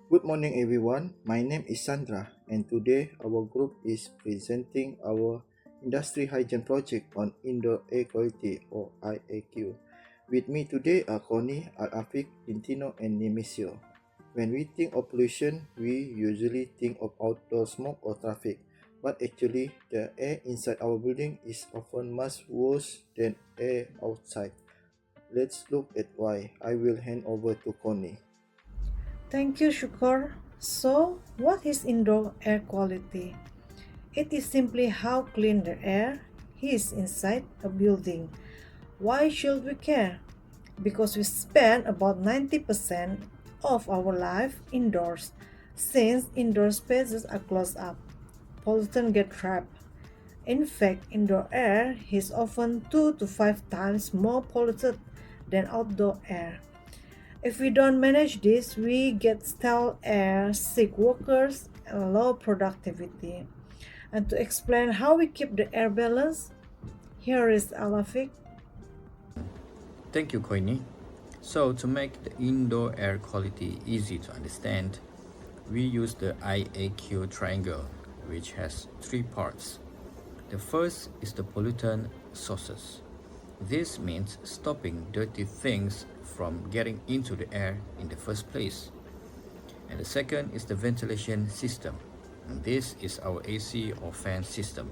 Good morning, everyone. My name is Sandra, and today our group is presenting our industry hygiene project on indoor air quality or IAQ. With me today are Connie, Al-Afiq, Intino, and Nemesio. When we think of pollution, we usually think of outdoor smoke or traffic, but actually, the air inside our building is often much worse than air outside. Let's look at why. I will hand over to Connie. Thank you, Shukar. So, what is indoor air quality? It is simply how clean the air is inside a building. Why should we care? Because we spend about 90% of our life indoors. Since indoor spaces are closed up, pollutants get trapped. In fact, indoor air is often 2 to 5 times more polluted than outdoor air. If we don't manage this, we get stale air, sick workers, and low productivity. And to explain how we keep the air balance, here is Alafik. Thank you, Koini. So, to make the indoor air quality easy to understand, we use the IAQ triangle, which has three parts. The first is the pollutant sources. This means stopping dirty things from getting into the air in the first place. And the second is the ventilation system. And this is our AC or fan system.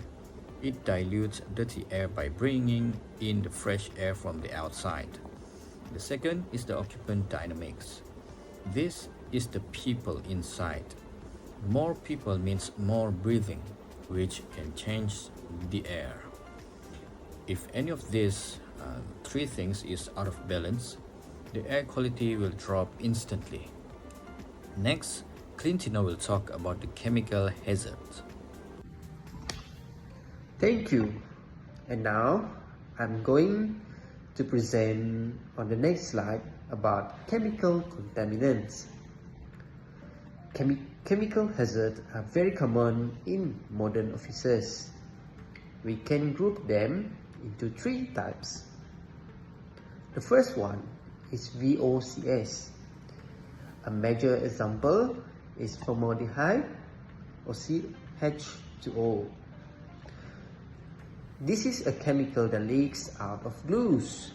It dilutes dirty air by bringing in the fresh air from the outside. The second is the occupant dynamics. This is the people inside. More people means more breathing, which can change the air. If any of these three things is out of balance, the air quality will drop instantly. Next, Clintino will talk about the chemical hazards. Thank you. And now I'm going to present on the next slide about chemical contaminants. Chemical hazards are very common in modern offices. We can group them into three types. The first one is VOCs. A major example is formaldehyde or CH2O. This is a chemical that leaks out of glues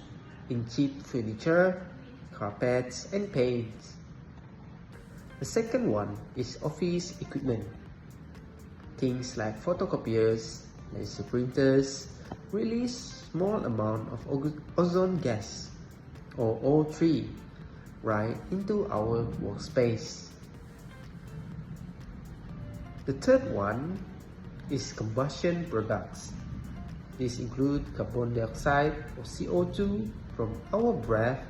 in cheap furniture, carpets, and paints. The second one is office equipment. Things like photocopiers, laser printers release small amount of ozone gas or O3 right into our workspace. The third one is combustion products. These include carbon dioxide or CO2 from our breath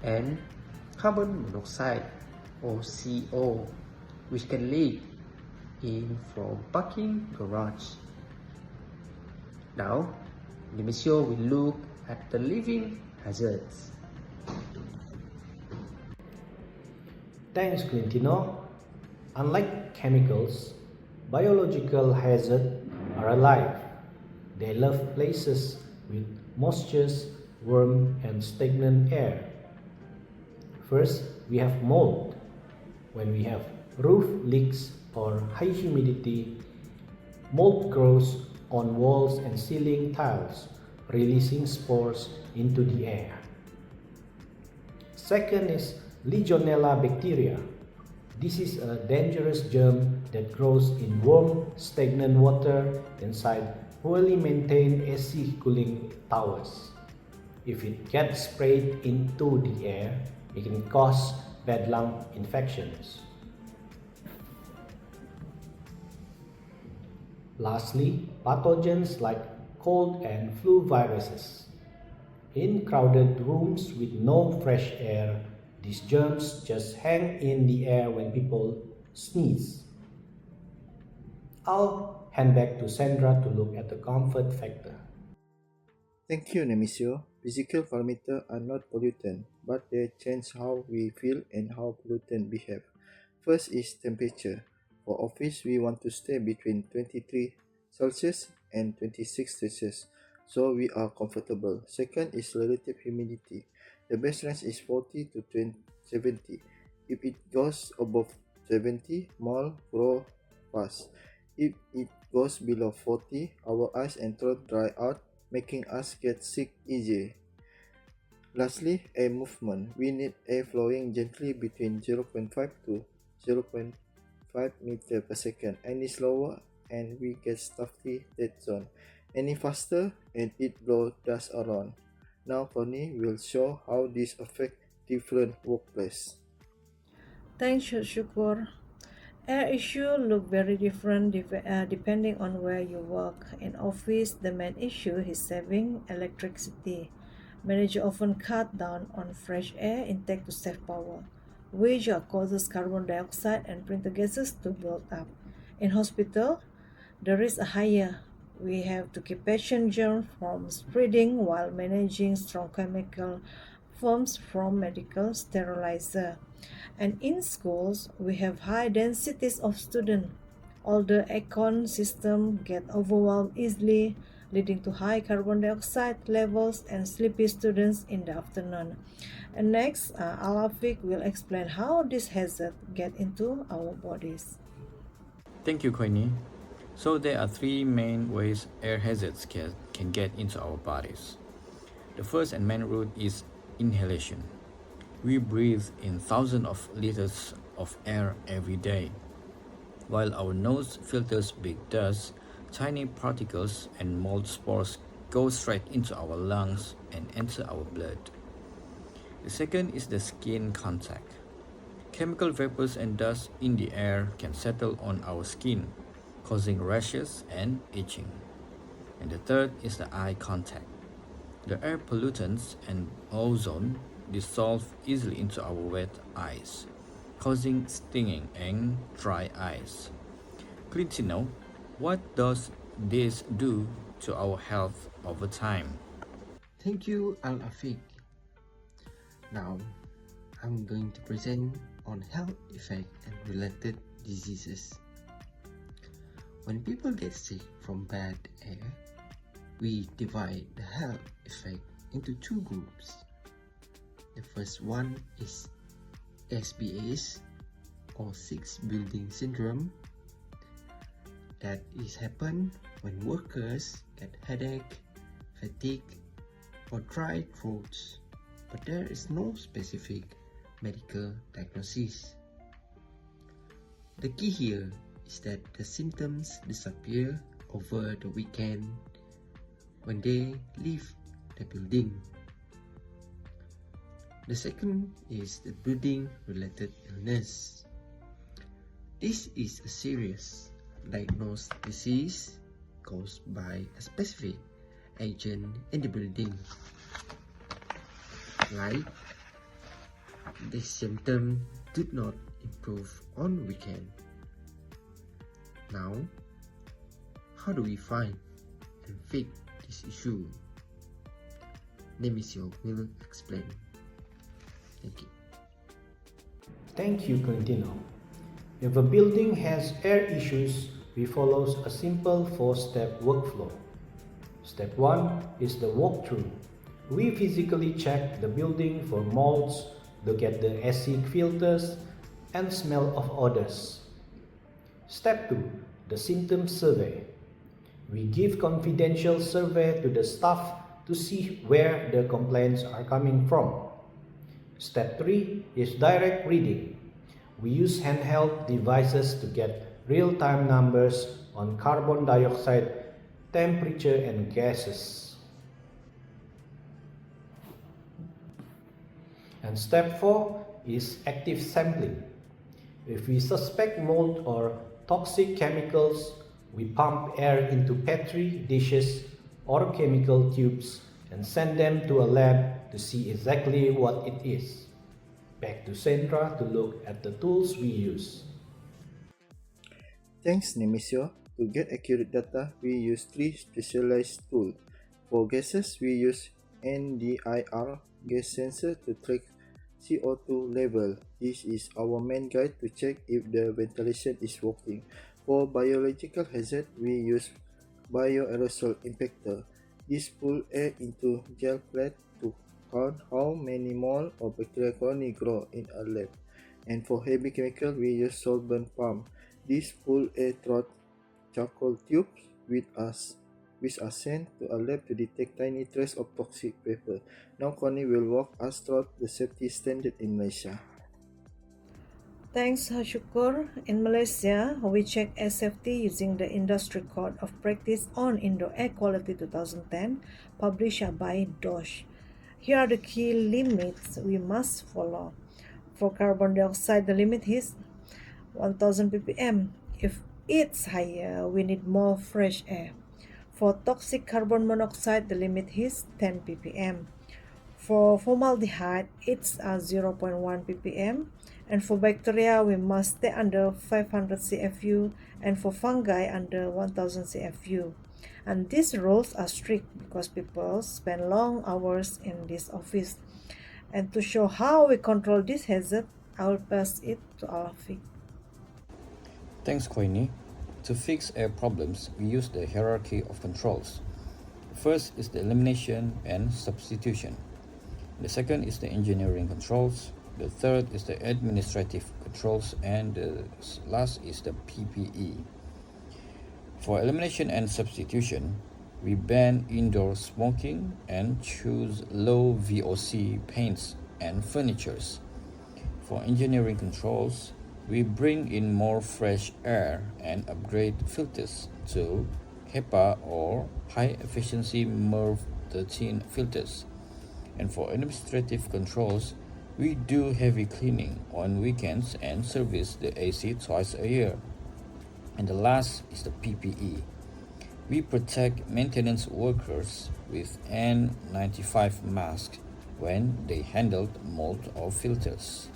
and carbon monoxide or CO, which can leak in from parking garage. Now, Nemesio will look at the living hazards. Thanks, Quintino. Unlike chemicals, biological hazards are alive. They love places with moisture, warm, and stagnant air. First, we have mold. When we have roof leaks or high humidity, mold grows on walls and ceiling tiles, releasing spores into the air. Second is Legionella bacteria. This is a dangerous germ that grows in warm, stagnant water inside poorly maintained AC cooling towers. If it gets sprayed into the air, it can cause bad lung infections. Lastly, pathogens like cold and flu viruses. In crowded rooms with no fresh air, these germs just hang in the air when people sneeze. I'll hand back to Sandra to look at the comfort factor. Thank you, Nemesio. Physical parameters are not pollutant, but they change how we feel and how pollutants behave. First is temperature. For office, we want to stay between 23 Celsius and 26 Celsius, so we are comfortable. Second is relative humidity. The best range is 40 to 70. If it goes above 70, mold grow fast. If it goes below 40, our eyes and throat dry out, making us get sick easier. Lastly, air movement. We need air flowing gently between 0.5 to 0.5 meter per second. Any slower and we get stuffy dead zone. Any faster and it blows dust around. Now Connie will show how this affects different workplaces. Thanks, Shukur. Air issues look very different depending on where you work. In office, the main issue is saving electricity. Managers often cut down on fresh air intake to save power, which causes carbon dioxide and printer gases to build up. In hospital, the risks are higher. We have to keep patient germs from spreading while managing strong chemical fumes from medical sterilizer. And in schools, we have high densities of students. Older aircon system get overwhelmed easily, leading to high carbon dioxide levels and sleepy students in the afternoon. And next, Alafik will explain how this hazard get into our bodies. Thank you, Koini. So there are three main ways air hazards can get into our bodies. The first and main route is inhalation. We breathe in thousands of liters of air every day. While our nose filters big dust, tiny particles and mold spores go straight into our lungs and enter our blood. The second is the skin contact. Chemical vapors and dust in the air can settle on our skin, causing rashes and itching. And the third is the eye contact. The air pollutants and ozone dissolve easily into our wet eyes, causing stinging and dry eyes. Clintino, what does this do to our health over time? Thank you, Al-Afiq. Now, I'm going to present on health effect and related diseases. When people get sick from bad air, we divide the health effect into two groups. The first one is SBS or six building syndrome. That is happen when workers get headache, fatigue, or dry throats, but there is no specific medical diagnosis. The key here is that the symptoms disappear over the weekend when they leave the building. The second is the breathing related illness. This is a serious diagnosed disease caused by a specific agent in the building. Like, the symptom did not improve on weekend. Now, how do we find and fix this issue? Nemisio will explain. Thank you. Thank you, Quintino. If a building has air issues, we follow a simple 4-step workflow. Step 1 is the walkthrough. We physically check the building for molds, look at the acid filters, and smell of odors. Step 2, the symptom survey. We give confidential survey to the staff to see where the complaints are coming from. Step 3 is direct reading. We use handheld devices to get real-time numbers on carbon dioxide, temperature, and gases. And step 4 is active sampling. If we suspect mold or toxic chemicals, we pump air into petri dishes or chemical tubes and send them to a lab to see exactly what it is. Back to Sandra to look at the tools we use. Thanks, Nemisio. To get accurate data, we use three specialized tools. For gases, we use NDIR gas sensor to track CO2 level. This is our main guide to check if the ventilation is working. For biological hazard, we use bioaerosol impactor. This pulls air into gel plate to count how many mold or bacteria colony grow in a lab. And for heavy chemical, we use solvent pump. These pull a through charcoal tubes which are sent to a lab to detect tiny traces of toxic vapor. Now Connie will walk us through the safety standard in Malaysia. Thanks, Shukur. In Malaysia, we check air safety using the Industry Code of Practice on Indoor Air Quality 2010, published by DOSH. Here are the key limits we must follow. For carbon dioxide, the limit is 1000 ppm. If it's higher, we need more fresh air. For toxic carbon monoxide, the limit is 10 ppm. For formaldehyde, it's 0.1 ppm. And for bacteria, we must stay under 500 CFU, and for fungi under 1000 CFU. And these rules are strict because people spend long hours in this office. And to show how we control this hazard, I will pass it to Alafik. Thanks, Koini. To fix air problems, we use the hierarchy of controls. First is the elimination and substitution. The second is the engineering controls. The third is the administrative controls, and the last is the PPE. For elimination and substitution, we ban indoor smoking and choose low VOC paints and furnitures. For engineering controls, we bring in more fresh air and upgrade filters to HEPA or high efficiency MERV 13 filters. And for administrative controls, we do heavy cleaning on weekends and service the AC twice a year. And the last is the PPE. We protect maintenance workers with N95 masks when they handled mold or filters.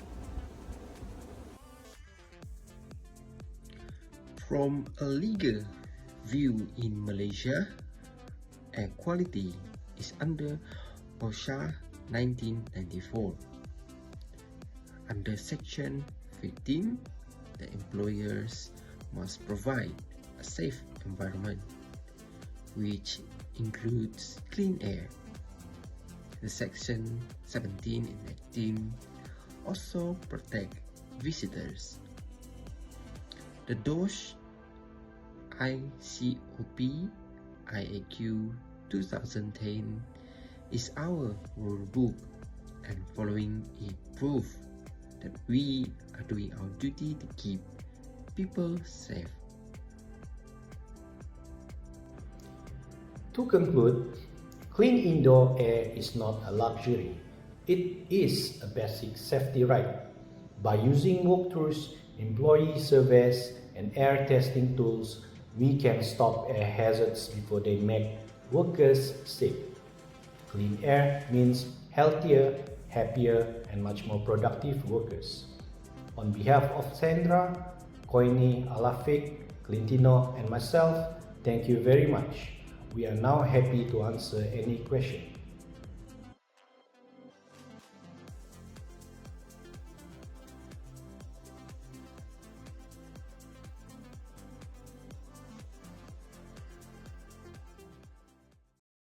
From a legal view in Malaysia, air quality is under OSHA 1994. Under Section 15, the employers must provide a safe environment, which includes clean air. The Section 17 and 18 also protect visitors. The DOSH ICOP IAQ 2010 is our rule book, and following it prove that we are doing our duty to keep people safe. To conclude, clean indoor air is not a luxury. It is a basic safety right. By using walkthroughs, employee surveys, and air testing tools, we can stop air hazards before they make workers sick. Clean air means healthier, happier, and much more productive workers. On behalf of Sandra, Koini, Alafik, Clintino, and myself, thank you very much. We are now happy to answer any question.